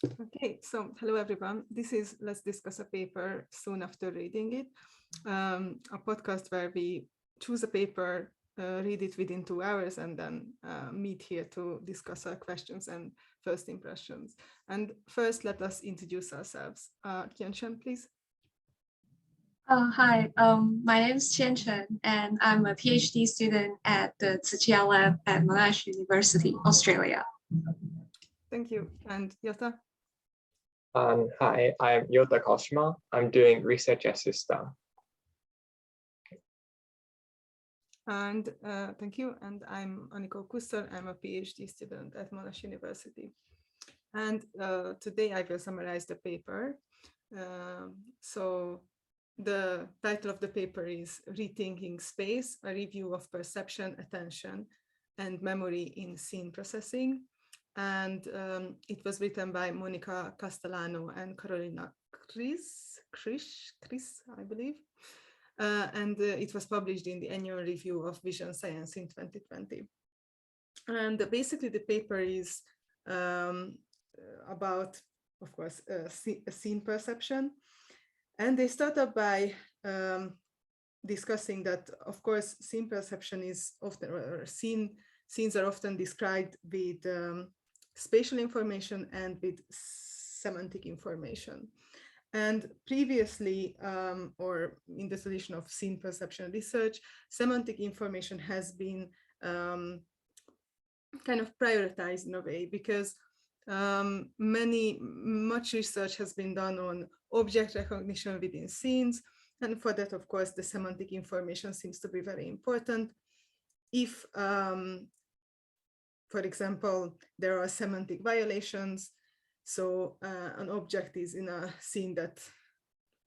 Okay, so hello everyone. This is Let's Discuss a Paper Soon After Reading It, a podcast where we choose a paper, read it within 2 hours, and then meet here to discuss our questions and first impressions. And first, let us introduce ourselves. Qianshan, please. Hi, my name is Qian Chen, and I'm a PhD student at the Tsuchiya Lab at Monash University, Australia. Thank you. And Yota? Hi, I'm Yota Koshima. I'm doing research assistant. And thank you. And I'm Aniko Kusser. I'm a PhD student at Monash University. And today I will summarize the paper. So the title of the paper is Rethinking Space, a review of perception, attention, and memory in scene processing. And it was written by Monica Castellano and Carolina Chris, I believe. And it was published in the annual review of Vision Science in 2020. And basically the paper is about, of course, scene perception. And they start up by discussing that, of course, scene perception is often, or scenes are often described with spatial information and with semantic information. And previously, or in the tradition of scene perception research, semantic information has been kind of prioritized in a way, because much research has been done on object recognition within scenes. And for that, of course, the semantic information seems to be very important. If, for example, there are semantic violations, so an object is in a scene that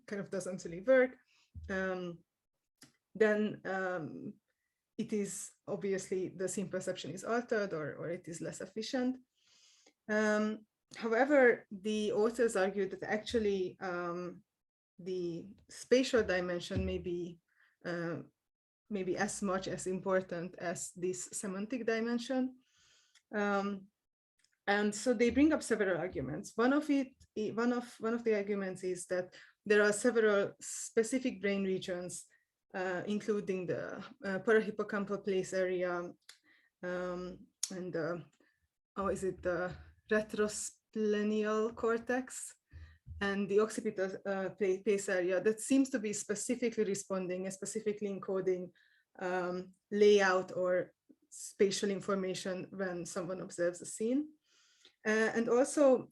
kind of doesn't really work, then it is obviously the scene perception is altered, or it is less efficient. However, the authors argue that actually the spatial dimension may be as much as important as this semantic dimension. And so they bring up several arguments. One of the arguments is that there are several specific brain regions, including the parahippocampal place area and the retrosplenial cortex and the occipital place area, that seems to be specifically responding and specifically encoding layout or spatial information when someone observes a scene. And also,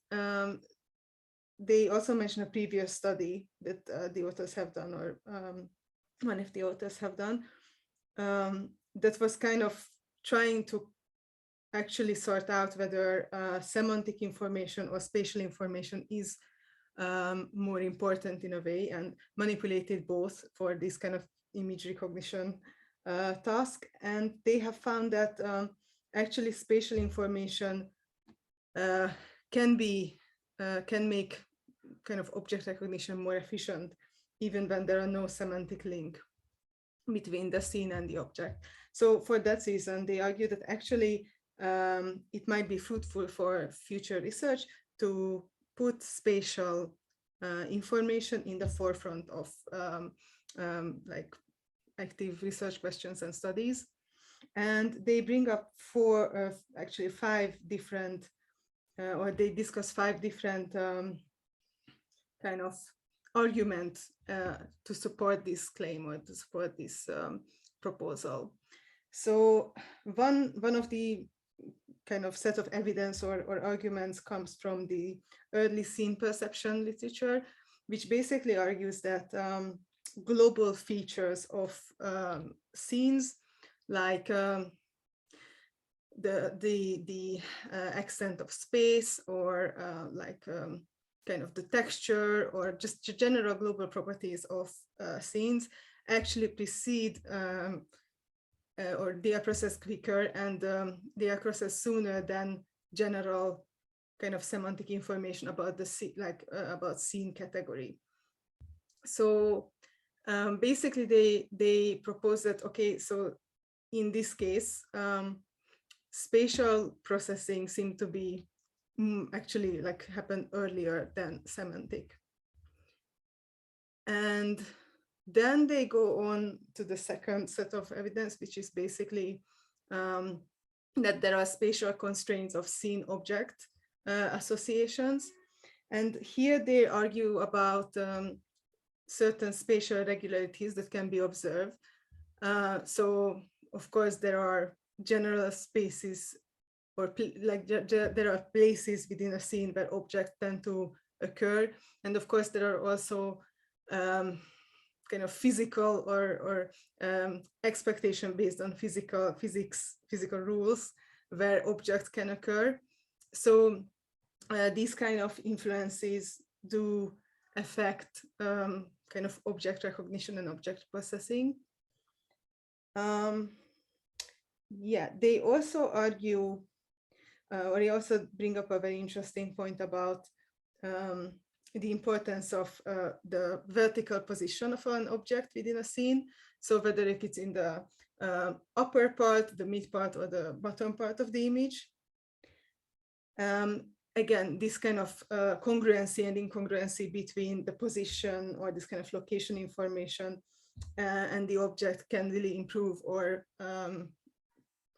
they also mention a previous study that the authors have done, or one of the authors have done, that was kind of trying to actually sort out whether semantic information or spatial information is more important in a way, and manipulated both for this kind of image recognition task. And they have found that actually spatial information can make kind of object recognition more efficient, even when there are no semantic link between the scene and the object. So for that reason, they argue that actually it might be fruitful for future research to put spatial information in the forefront of like active research questions and studies. And they bring up actually five different, or they discuss five different kind of arguments to support this claim or to support this proposal. So one of the kind of set of evidence or arguments comes from the early scene perception literature, which basically argues that global features of scenes, like the extent of space, or like kind of the texture, or just general global properties of scenes, actually precede or they are processed quicker, and they are processed sooner than general kind of semantic information about the about scene category. So basically they propose that, okay, so in this case, spatial processing seemed to be actually like happen earlier than semantic. And then they go on to the second set of evidence, which is basically that there are spatial constraints of scene-object associations. And here they argue about certain spatial regularities that can be observed. So, of course, there are general spaces, or there are places within a scene where objects tend to occur. And of course, there are also kind of physical or expectation based on physical rules where objects can occur. So these kind of influences do affect kind of object recognition and object processing. Yeah, they also argue, or they also bring up a very interesting point about the importance of the vertical position of an object within a scene. So whether if it's in the upper part, the mid part, or the bottom part of the image. Again, this kind of congruency and incongruency between the position or this kind of location information and the object can really improve or kind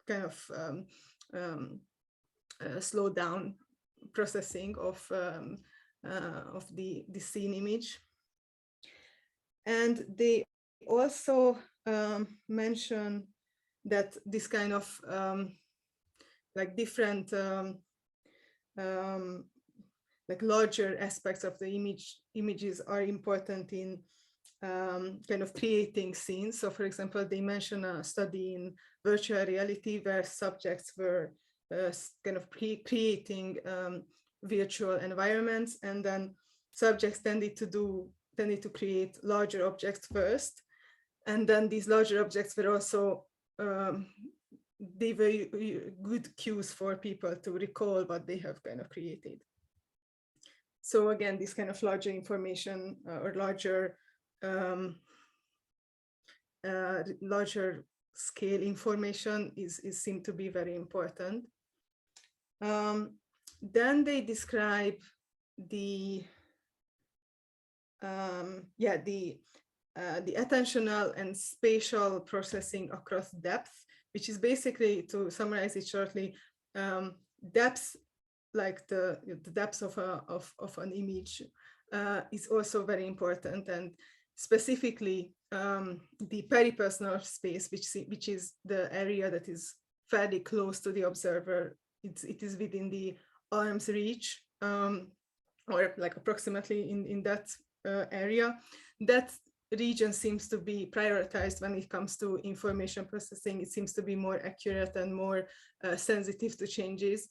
of slow down processing of the scene image. And they also mention that this kind of like different like larger aspects of the images are important in kind of creating scenes. So for example, they mention a study in virtual reality where subjects were kind of creating virtual environments, and then subjects tended to create larger objects first, and then these larger objects were also they were good cues for people to recall what they have kind of created. So again, this kind of larger information or larger scale information is seen to be very important. Then they describe the attentional and spatial processing across depth, which is basically, to summarize it shortly, depth, like the depth of an image, is also very important, and specifically the peripersonal space, which is the area that is fairly close to the observer. It is within the arm's reach, or like approximately in that area. That region seems to be prioritized when it comes to information processing. It seems to be more accurate and more sensitive to changes.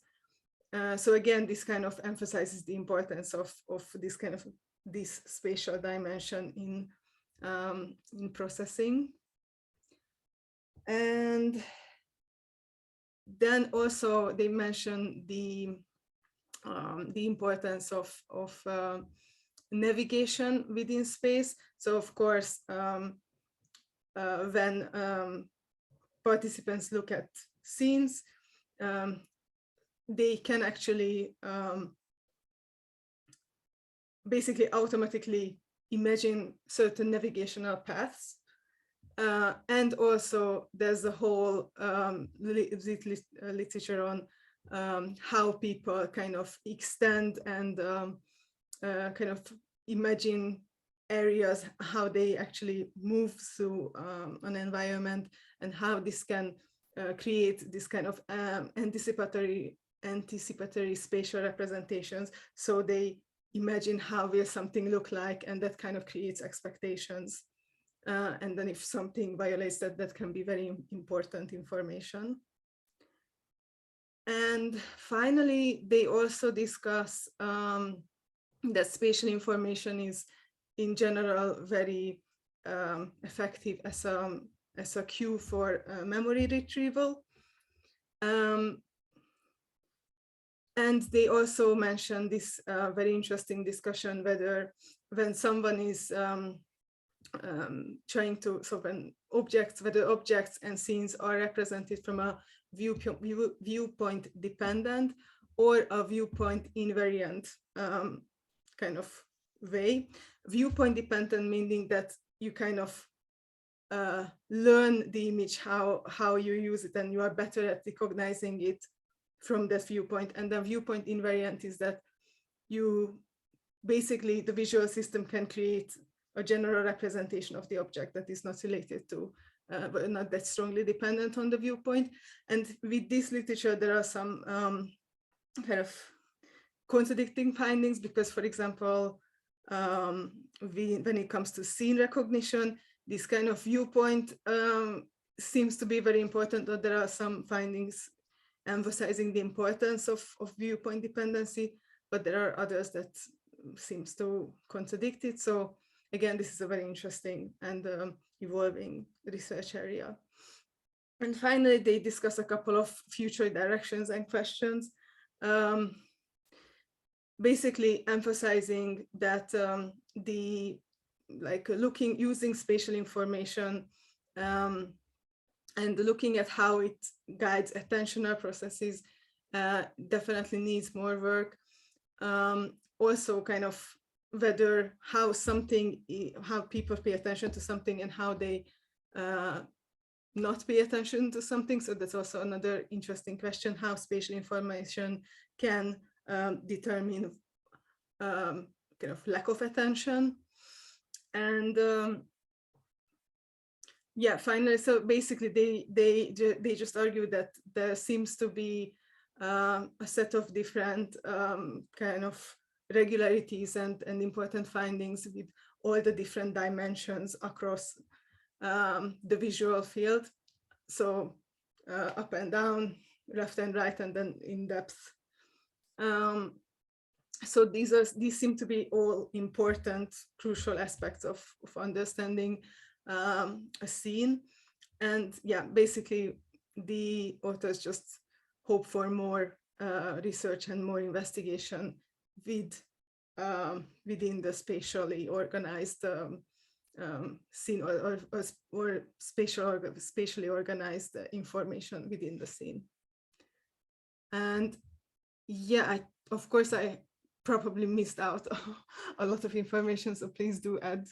So again, this kind of emphasizes the importance of this spatial dimension in processing. And then also they mention the importance of navigation within space. So of course, when participants look at scenes, they can actually basically automatically imagine certain navigational paths. And also there's a whole literature on how people kind of extend and kind of imagine areas, how they actually move through an environment, and how this can create this kind of anticipatory spatial representations. So they imagine how will something look like, and that kind of creates expectations. And then if something violates that, that can be very important information. And finally, they also discuss that spatial information is in general very effective as a cue for memory retrieval. And they also mention this very interesting discussion whether when someone is trying to, so when whether objects and scenes are represented from a viewpoint dependent or a viewpoint invariant kind of way. Viewpoint dependent meaning that you kind of learn the image, how you use it, and you are better at recognizing it from that viewpoint. And the viewpoint invariant is that you basically, the visual system can create a general representation of the object that is not related to, but not that strongly dependent on the viewpoint. And with this literature, there are some kind of contradicting findings, because, for example, when it comes to scene recognition, this kind of viewpoint seems to be very important, but there are some findings emphasizing the importance of viewpoint dependency, but there are others that seems to contradict it. So again, this is a very interesting and evolving research area. And finally, they discuss a couple of future directions and questions, basically emphasizing that using spatial information and looking at how it guides attentional processes definitely needs more work. Also kind of whether how people pay attention to something and how they not pay attention to something. So that's also another interesting question, how spatial information can determine kind of lack of attention. And yeah, finally, so basically they just argue that there seems to be a set of different kind of regularities and important findings with all the different dimensions across the visual field. So up and down, left and right, and then in depth. So these seem to be all important, crucial aspects of understanding a scene. And yeah, basically the authors just hope for more research and more investigation within the spatially organized scene or spatially organized information within the scene. And yeah, of course, I probably missed out a lot of information, so please do add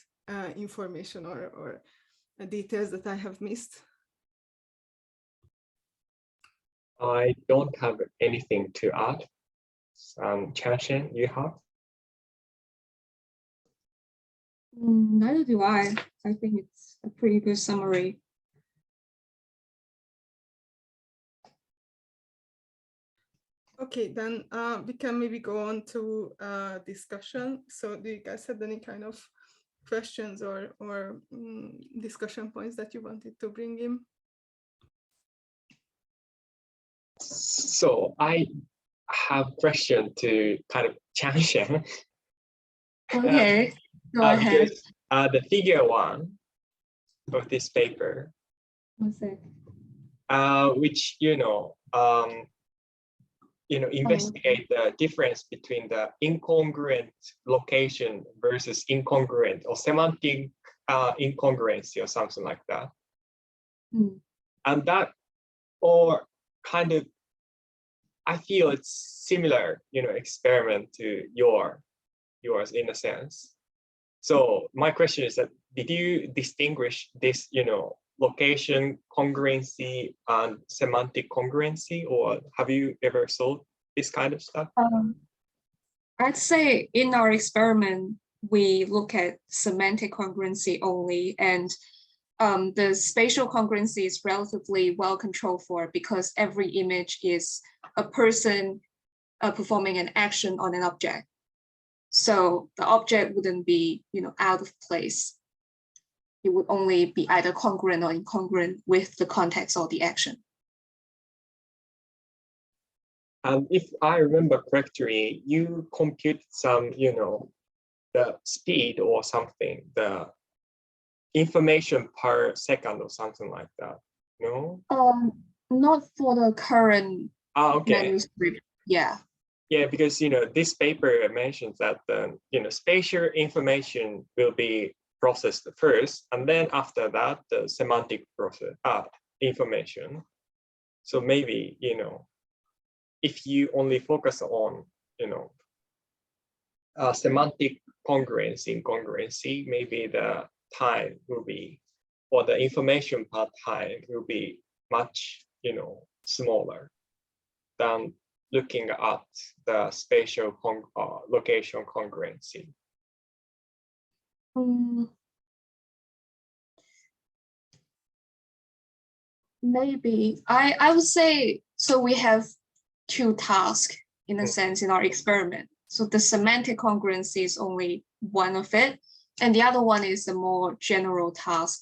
information or details that I have missed. I don't have anything to add. Chanshen, you have? Neither do I. I think it's a pretty good summary. Okay, then we can maybe go on to discussion. So do you guys have any kind of questions or discussion points that you wanted to bring in? So I have a question to kind of Chanshen. Okay, go ahead. Because, the figure 1 of this paper, which investigate the difference between the incongruent location versus incongruent or semantic incongruency or something like that. And that, or kind of, I feel it's similar, experiment to yours in a sense. So my question is that, did you distinguish this, location congruency and semantic congruency, or have you ever solved this kind of stuff? I'd say in our experiment, we look at semantic congruency only, and the spatial congruency is relatively well controlled for, because every image is a person performing an action on an object. So the object wouldn't be, out of place. It would only be either congruent or incongruent with the context or the action. And if I remember correctly, you compute some, the speed or something, the information per second or something like that, no? Not for the current manuscript, yeah. Yeah, because, this paper mentions that, spatial information will be processed first, and then after that, the semantic process information. So maybe, if you only focus on, semantic congruency, incongruency, maybe the time will be, or the information per time will be much, smaller than looking at the spatial location congruency. Maybe I would say, so we have two tasks in a sense in our experiment. So the semantic congruency is only one of it. And the other one is a more general task,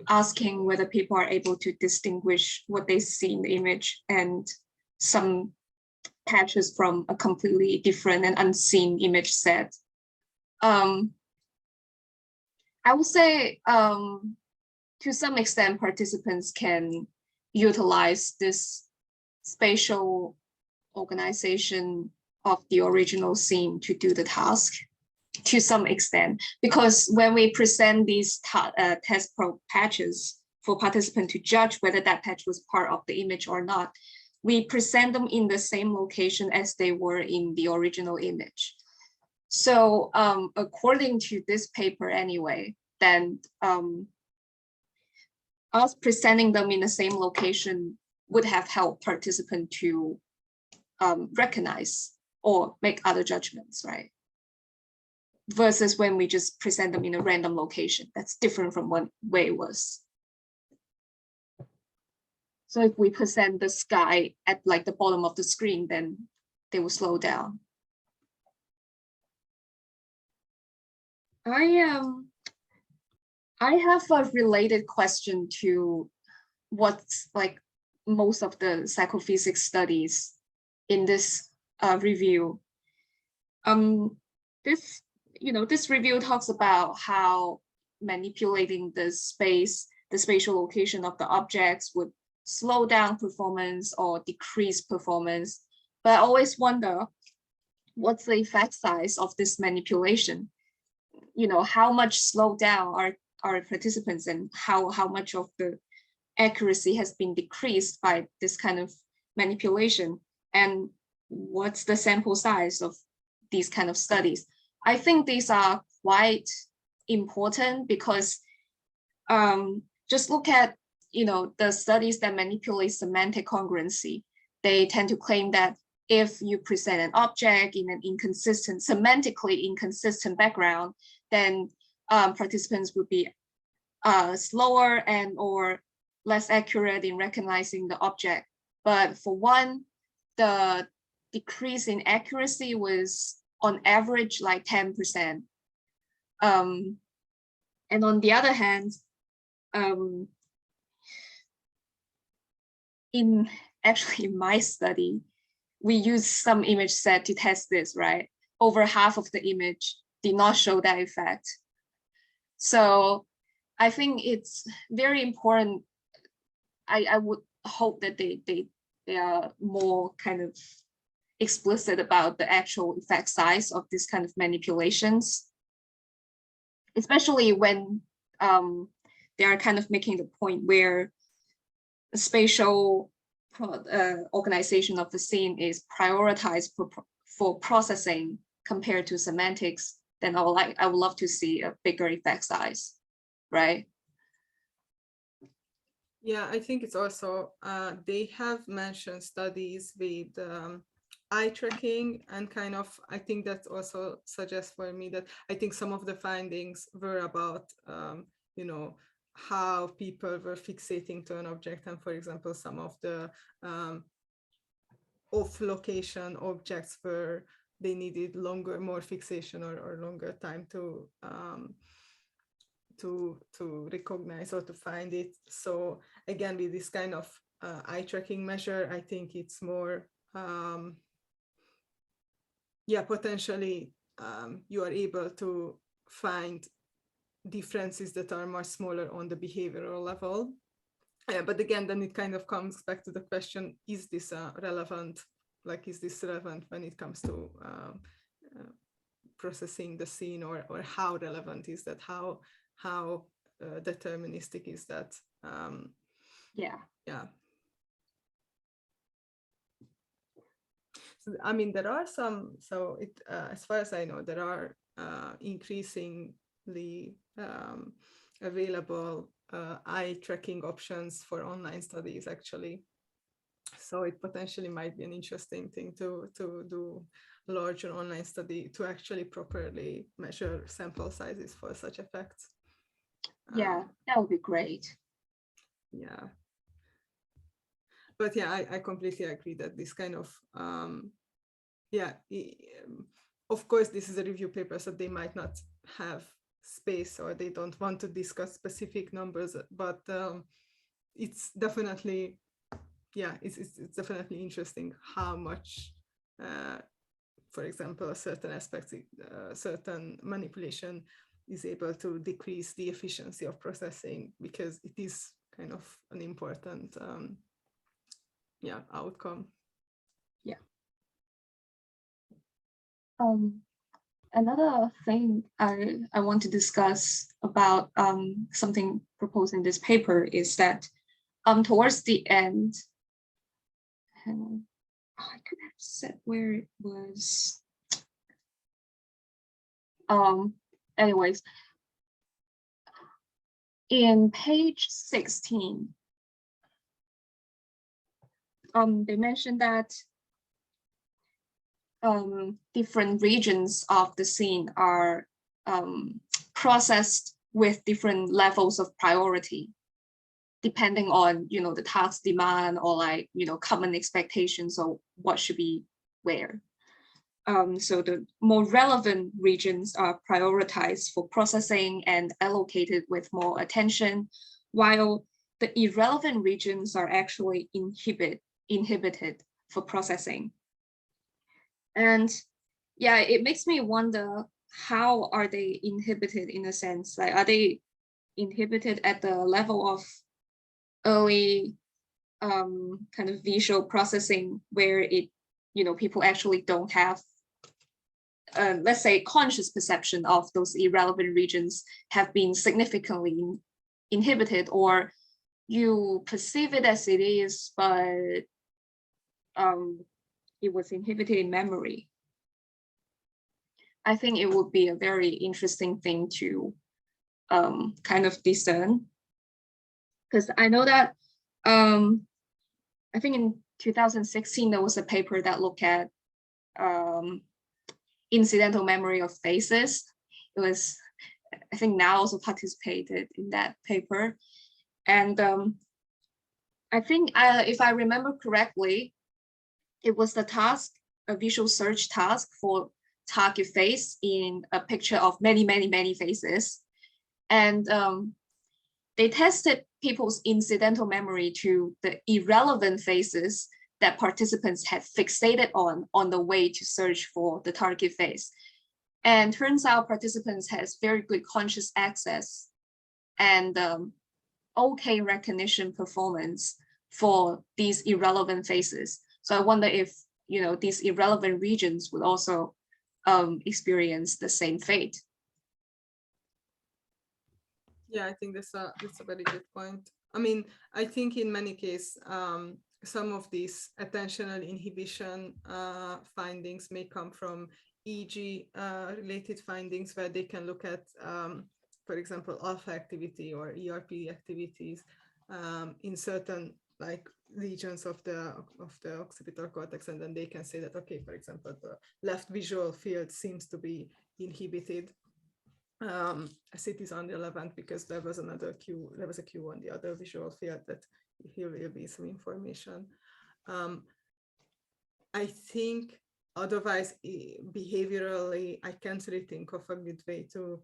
asking whether people are able to distinguish what they see in the image and some patches from a completely different and unseen image set. I would say to some extent, participants can utilize this spatial organization of the original scene to do the task to some extent, because when we present these test probe patches for participants to judge whether that patch was part of the image or not, we present them in the same location as they were in the original image. So according to this paper anyway, then us presenting them in the same location would have helped participants to recognize or make other judgments, right? Versus when we just present them in a random location. That's different from what way it was. So if we present the sky at like the bottom of the screen, then they will slow down. I have a related question to what's like most of the psychophysics studies in this review. This review talks about how manipulating the spatial location of the objects would slow down performance or decrease performance. But I always wonder, what's the effect size of this manipulation? How much slow down are participants, and how much of the accuracy has been decreased by this kind of manipulation, and what's the sample size of these kind of studies? I think these are quite important because just look at the studies that manipulate semantic congruency. They tend to claim that if you present an object in an semantically inconsistent background, then participants would be slower and or less accurate in recognizing the object. But for one, the decrease in accuracy was on average like 10%. And on the other hand, in my study, we used some image set to test this, right? Over half of the image did not show that effect. So I think it's very important. I would hope that they are more kind of explicit about the actual effect size of this kind of manipulations, especially when they are kind of making the point where the spatial organization of the scene is prioritized for processing compared to semantics. Then I would love to see a bigger effect size, right? Yeah, I think it's also, they have mentioned studies with eye tracking, and kind of, I think that also suggests for me that I think some of the findings were about, how people were fixating to an object. And for example, some of the off-location objects were, they needed more fixation or longer time to recognize or to find it. So again, with this kind of eye tracking measure, I think it's more, potentially you are able to find differences that are much smaller on the behavioral level. But again, then it kind of comes back to the question, is this relevant? Like, is this relevant when it comes to processing the scene, or how relevant is that? How deterministic is that? Yeah. So, I mean, there are some, so it, as far as I know, there are increasingly available eye tracking options for online studies, actually. So it potentially might be an interesting thing to do larger online study to actually properly measure sample sizes for such effects. Yeah, that would be great. Yeah. But yeah, I completely agree that this kind of, yeah, of course, this is a review paper, so they might not have space or they don't want to discuss specific numbers, but it's definitely, yeah, it's definitely interesting how much, for example, certain aspects, certain manipulation is able to decrease the efficiency of processing, because it is kind of an important yeah, outcome. Yeah. Another thing I want to discuss about something proposed in this paper is that towards the end, I could have said where it was. Anyways, in page 16, they mentioned that different regions of the scene are processed with different levels of priority, depending on, you know, the task demand or like, you know, common expectations of what should be where. So the more relevant regions are prioritized for processing and allocated with more attention, while the irrelevant regions are actually inhibited for processing. And yeah, it makes me wonder, how are they inhibited in a sense? Like, are they inhibited at the level of early kind of visual processing where it, you know, people actually don't have, let's say, conscious perception of those irrelevant regions have been significantly inhibited, or you perceive it as it is, but it was inhibited in memory? I think it would be a very interesting thing to kind of discern, because I know that I think in 2016 there was a paper that looked at incidental memory of faces. It was, I think, Now also participated in that paper, and I think if I remember correctly, it was the task, a visual search task for target face in a picture of many faces. And they tested people's incidental memory to the irrelevant faces that participants had fixated on the way to search for the target face. And turns out participants has very good conscious access and okay recognition performance for these irrelevant faces. So I wonder if, you know, these irrelevant regions would also experience the same fate. Yeah, I think that's a very good point. I mean, I think in many cases, some of these attentional inhibition findings may come from EEG related findings, where they can look at, for example, alpha activity or ERP activities in certain like regions of the occipital cortex, and then they can say that, okay, for example, the left visual field seems to be inhibited. As it is irrelevant because there was another cue, there was a cue on the other visual field that here will be some information. I think otherwise, behaviorally, I can't really think of a good way to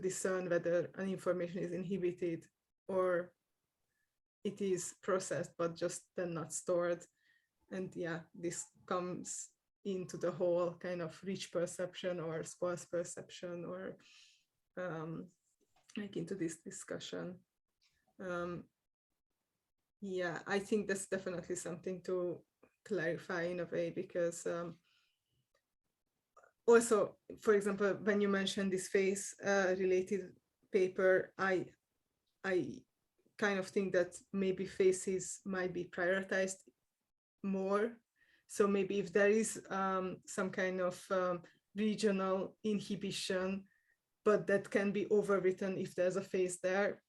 discern whether an information is inhibited or it is processed but just then not stored. And yeah, this comes into the whole kind of rich perception or sparse perception, or like into this discussion. Yeah, I think that's definitely something to clarify in a way, because also, for example, when you mentioned this face related paper, I kind of think that maybe faces might be prioritized more. So maybe if there is some kind of regional inhibition, but that can be overwritten if there's a phase there.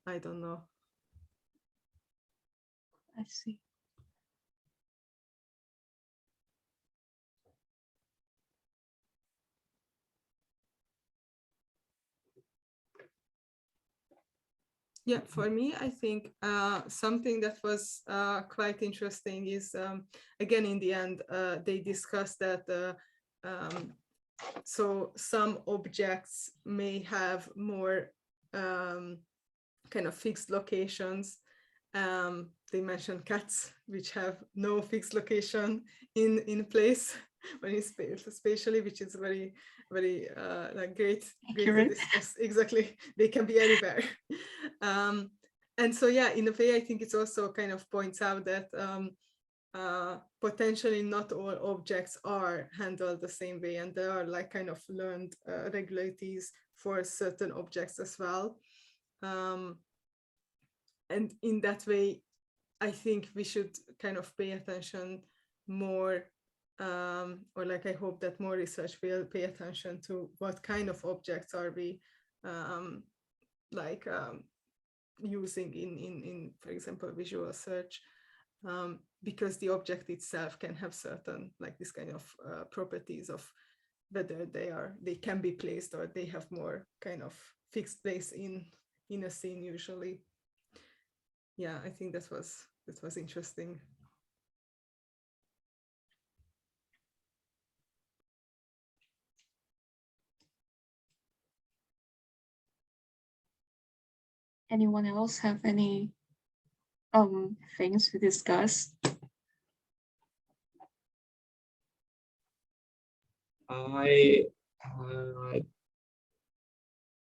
I don't know. I see. Yeah, for me, I think something that was quite interesting is, again, in the end, they discussed that so some objects may have more kind of fixed locations. They mentioned cats, which have no fixed location in place, when it's spatially, which is very, very like great to discuss. Exactly, they can be anywhere. And so, yeah, in a way, I think it's also kind of points out that potentially not all objects are handled the same way, and there are like kind of learned regularities for certain objects as well. And in that way, I think we should kind of pay attention more, or like I hope that more research will pay attention to what kind of objects are we using in, for example, visual search, because the object itself can have certain like this kind of properties of whether they can be placed or they have more kind of fixed place in a scene usually. Yeah, I think that was interesting. Anyone else have any things to discuss?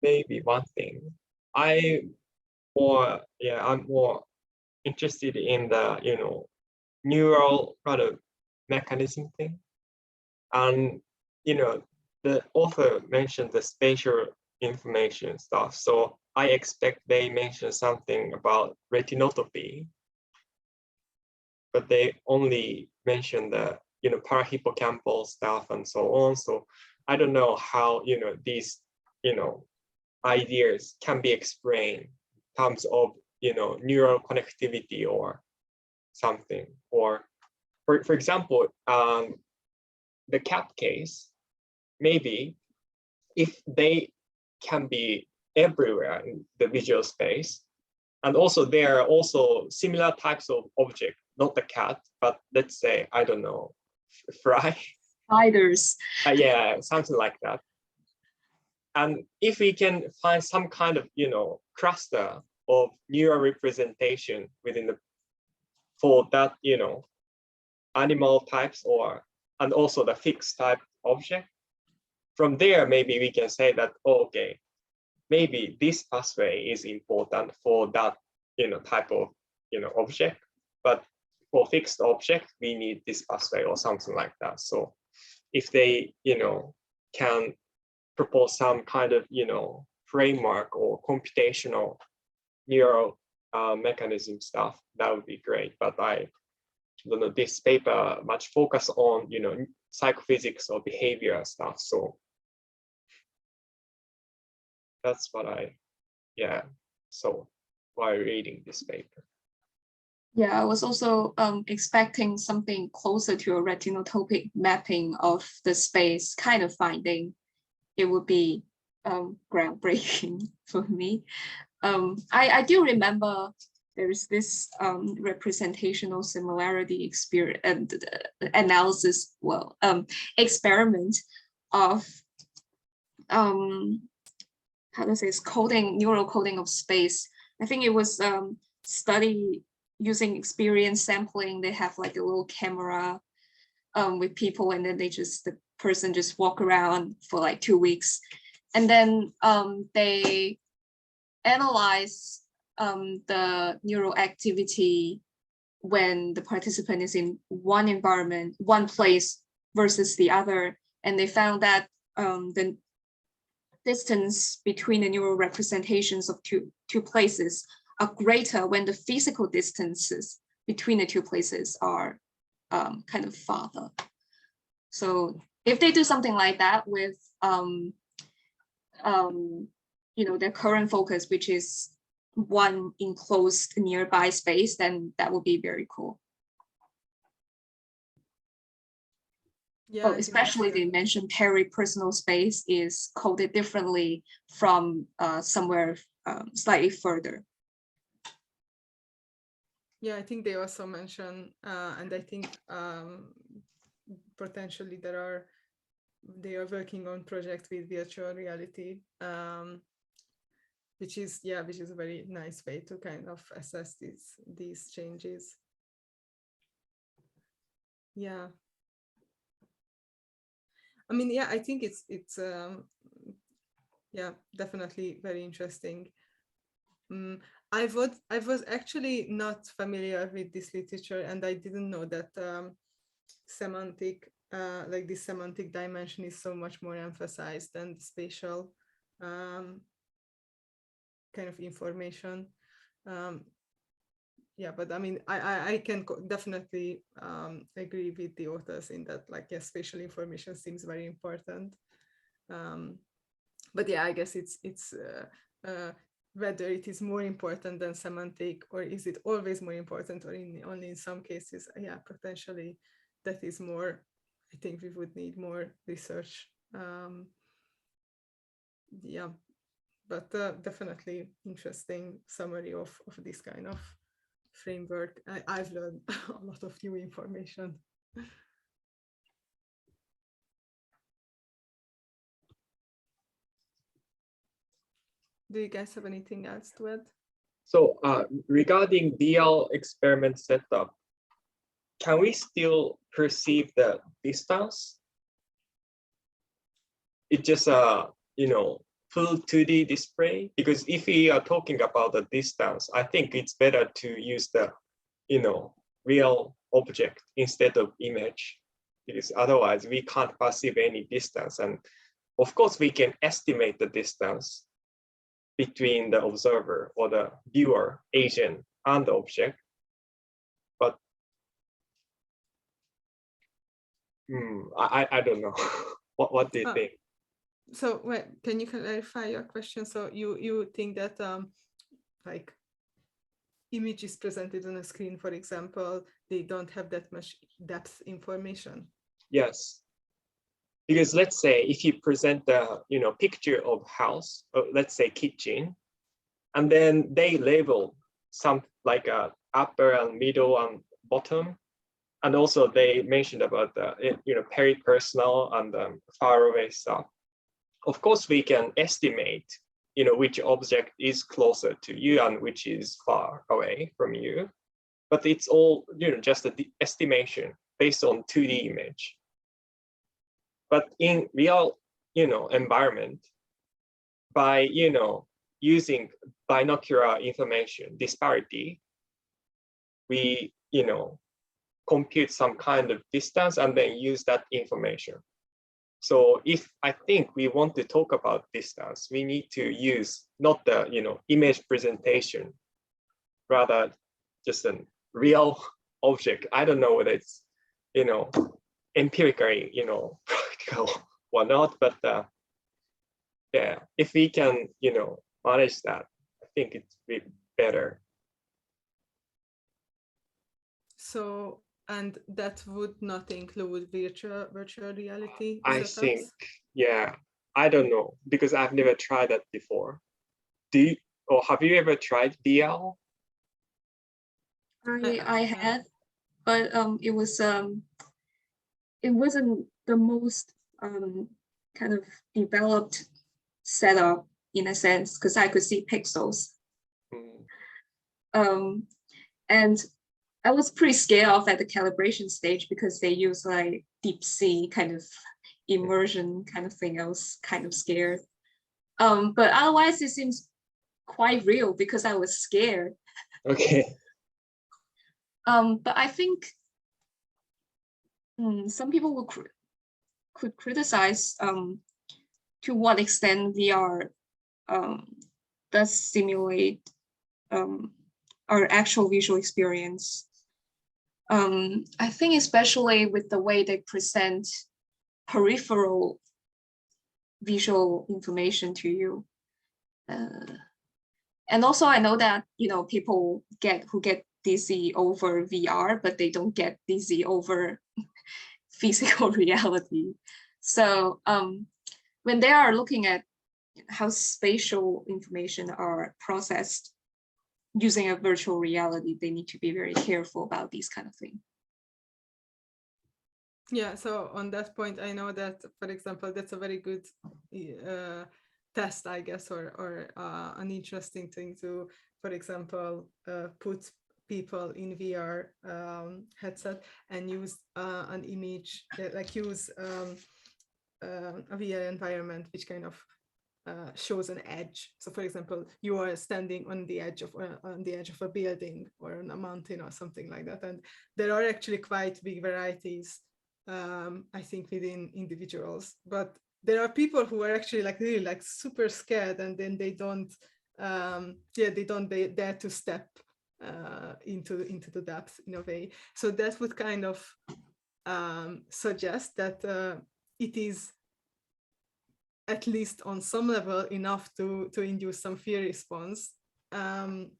Maybe one thing. I'm more interested in the neural kind of mechanism thing, and the author mentioned the spatial information stuff, so I expect they mention something about retinopathy, but they only mention the parahippocampal stuff and so on. So I don't know how these ideas can be explained in terms of neural connectivity or something. Or for example, the cat case, maybe if they can be everywhere in the visual space, and also there are also similar types of object, not the cat, but let's say, I don't know, fly. Spiders. Yeah, something like that. And if we can find some kind of cluster of neural representation within for that animal types, and also the fixed type object, from there maybe we can say that, oh, okay, maybe this pathway is important for that type of object, but for fixed object we need this pathway or something like that. So if they can propose some kind of framework or computational neural mechanism stuff, that would be great. But I don't know, this paper much focus on psychophysics or behavior stuff, so that's what I saw while reading this paper. Yeah, I was also expecting something closer to a retinotopic mapping of the space kind of finding. It would be groundbreaking for me. I do remember there is this representational similarity experience analysis, experiment of how to say, it's neural coding of space. I think it was study using experience sampling. They have like a little camera with people, and then the person just walk around for like 2 weeks, and then they analyze the neural activity when the participant is in one environment, one place versus the other, and they found that the distance between the neural representations of two places are greater when the physical distances between the two places are kind of farther. So if they do something like that with their current focus, which is one enclosed nearby space, then that would be very cool. Yeah, especially they mentioned peri-personal space is coded differently from somewhere slightly further. Yeah, I think they also mentioned, and I think potentially they are working on project with virtual reality, which is a very nice way to kind of assess these changes. Yeah. I mean, yeah, I think it's definitely very interesting. I was actually not familiar with this literature, and I didn't know that this semantic dimension is so much more emphasized than the spatial kind of information. But I mean, I can definitely agree with the authors in that, like, yes, spatial information seems very important. But yeah, I guess it's whether it is more important than semantic, or is it always more important, or only in some cases, yeah, potentially that is more, I think we would need more research. Yeah, but definitely interesting summary of this kind of framework. I've learned a lot of new information. Do you guys have anything else to add? So regarding DL experiment setup, can we still perceive the distance? It's just full 2D display? Because if we are talking about the distance, I think it's better to use the real object instead of image, because otherwise we can't perceive any distance. And of course we can estimate the distance between the observer or the viewer, agent, and the object. But I don't know. What do you think? So wait, can you clarify your question? So you think that like images presented on a screen, for example, they don't have that much depth information? Yes. Because let's say if you present the picture of house, or let's say kitchen, and then they label some like upper and middle and bottom, and also they mentioned about the peri-personal and far away stuff. Of course, we can estimate which object is closer to you and which is far away from you, but it's all just an estimation based on 2D image. But in real, environment, by, using binocular information disparity, we, compute some kind of distance and then use that information. So if I think we want to talk about distance, we need to use not the, image presentation, rather just a real object. I don't know whether it's, empirically, practical or not, but yeah, if we can, manage that, I think it's be better. So, and that would not include virtual reality I setups? think, yeah, I don't know, because I've never tried that before. Have you ever tried DL? I had, but it wasn't the most kind of developed setup in a sense, because I could see pixels. And I was pretty scared off at the calibration stage because they use like deep sea kind of immersion kind of thing. I was kind of scared. But otherwise it seems quite real because I was scared. Okay. But I think some people could criticize to what extent VR does simulate our actual visual experience. I think especially with the way they present peripheral visual information to you. And also I know that, you know, people who get dizzy over VR, but they don't get dizzy over physical reality. So when they are looking at how spatial information are processed using a virtual reality, they need to be very careful about these kind of things. Yeah, so on that point, I know that, for example, that's a very good test, I guess, or an interesting thing to, for example, put people in VR headset and use an image, like use a VR environment which kind of shows an edge. So, for example, you are standing on the edge of a building or on a mountain or something like that, and there are actually quite big varieties, I think, within individuals. But there are people who are actually like really like super scared, and then they don't, they don't dare to step into the depth in a way. So that would kind of suggest that it is at least on some level enough to induce some fear response. And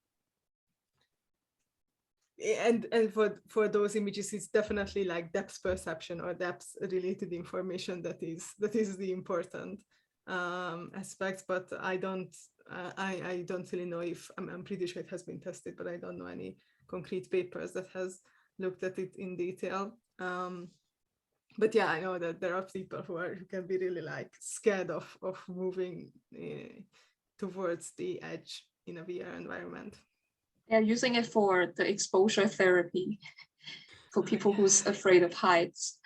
for those images, it's definitely like depth perception or depth related information that is the important aspect. But I don't really know if I'm pretty sure it has been tested, but I don't know any concrete papers that has looked at it in detail. But yeah, I know that there are people who can be really like scared of moving towards the edge in a VR environment. They're using it for the exposure therapy for people who's afraid of heights.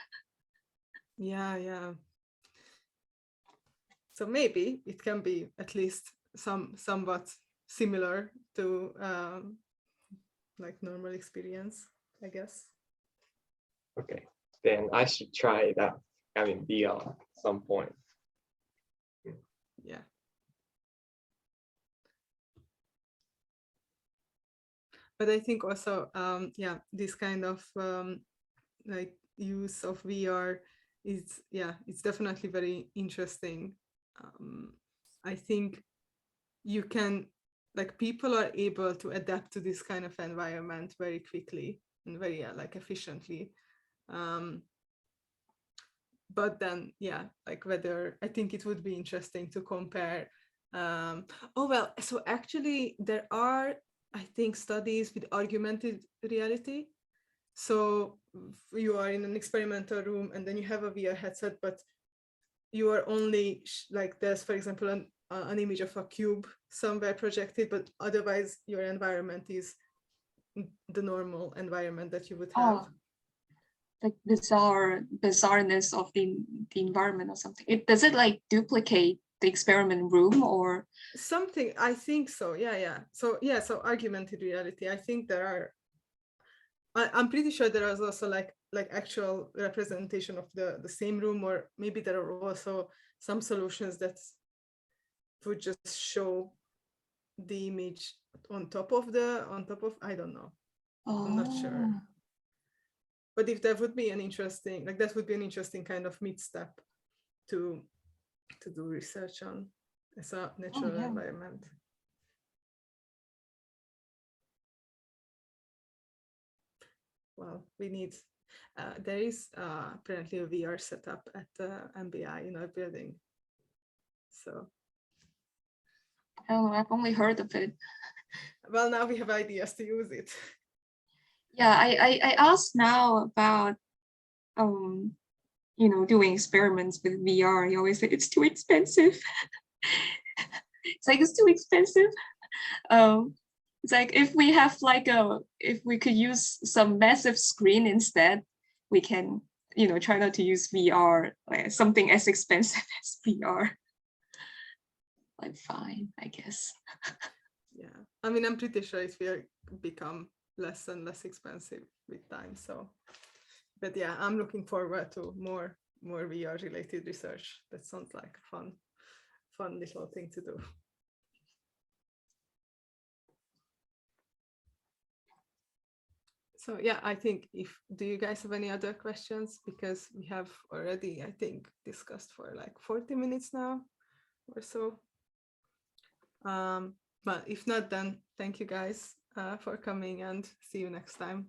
Yeah. So maybe it can be at least somewhat similar to like normal experience, I guess. Okay, then I should try that. I mean, VR at some point. Yeah. But I think also, this kind of like use of VR is, it's definitely very interesting. I think you can, like, people are able to adapt to this kind of environment very quickly and very like efficiently. But then, like whether, I think it would be interesting to compare. So actually there are, I think, studies with augmented reality. So you are in an experimental room and then you have a VR headset, but you are only like, there's, for example, an image of a cube somewhere projected, but otherwise your environment is the normal environment that you would have. Oh, like bizarreness of the environment or something. Does it like duplicate the experiment room or something? I think so. Yeah. So augmented reality. I think there are. I'm pretty sure there is also like actual representation of the same room, or maybe there are also some solutions that would just show the image on top of I don't know. I'm not sure. But if that would be an interesting, like that would be an interesting kind of mid-step to do research on as a natural environment. Well, we need, there is apparently a VR setup at the MBI in our building. So. Oh, I've only heard of it. Well, now we have ideas to use it. Yeah, I asked now about doing experiments with VR. You always say it's too expensive. It's like, it's too expensive. It's like, if we have like if we could use some massive screen instead, we can, try not to use VR, like something as expensive as VR. Like, fine, I guess. Yeah, I mean, I'm pretty sure it will become less and less expensive with time. So, but yeah, I'm looking forward to more VR related research. That sounds like a fun little thing to do. So yeah, I think do you guys have any other questions? Because we have already, I think, discussed for like 40 minutes now or so. But if not, then thank you guys for coming and see you next time.